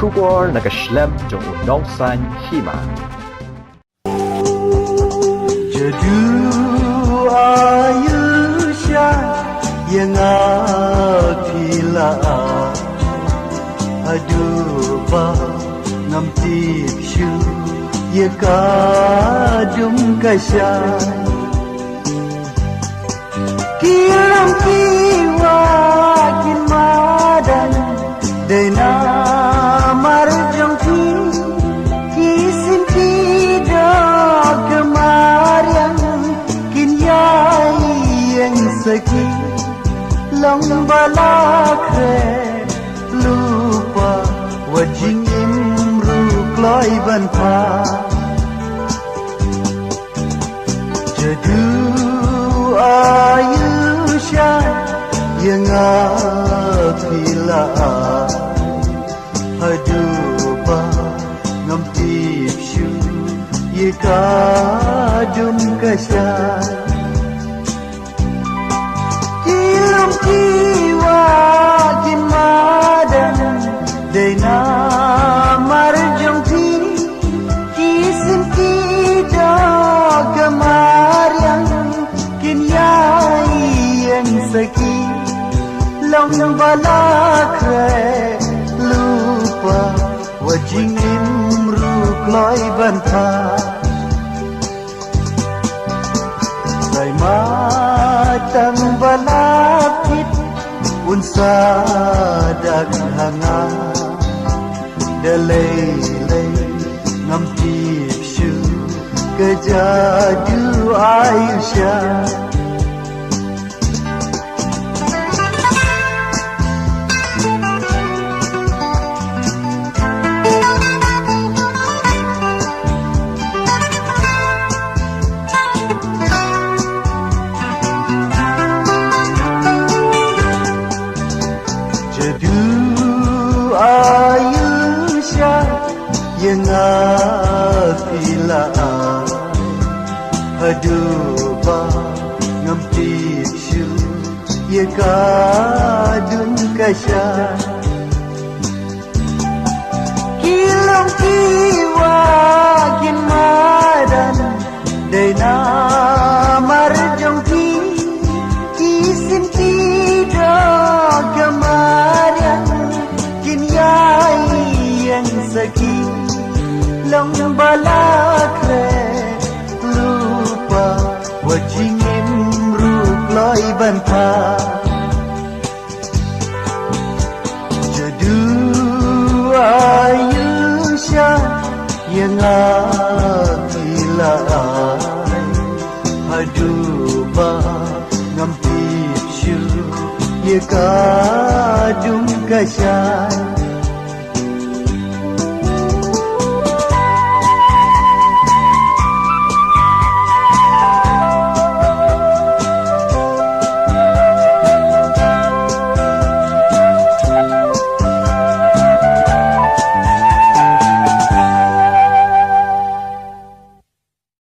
Shukor nakaslem jong unong san hima. Jadu ayusha yang akila aduba ngam tipshu ye kadum kasya kiram kiwa kimadan dena marjong ki kisin kida kemarian kinyai yang seki long balakre lupa wajing imru kloi banpa jadu ayusha yang akila aduba ngam tipshu ye kadum kasya kilam kiwa kimadan dena marjong ki kisim kida kemarian kinyai yang seki long balakre lupa wajing imru kloi banta sai matang balakit unsa dag hanga delay ngam tipshu kejadu ayusha yang akila aduba ngam tipshu ye kadum kasya kilam kiwa kimadan dena marjong ki kisin tida kemarian kinyai yang seki long balakre lupa wajing imru kloi banta jadu ayusha yang akila aduba ngam tipshu ye kadum kasya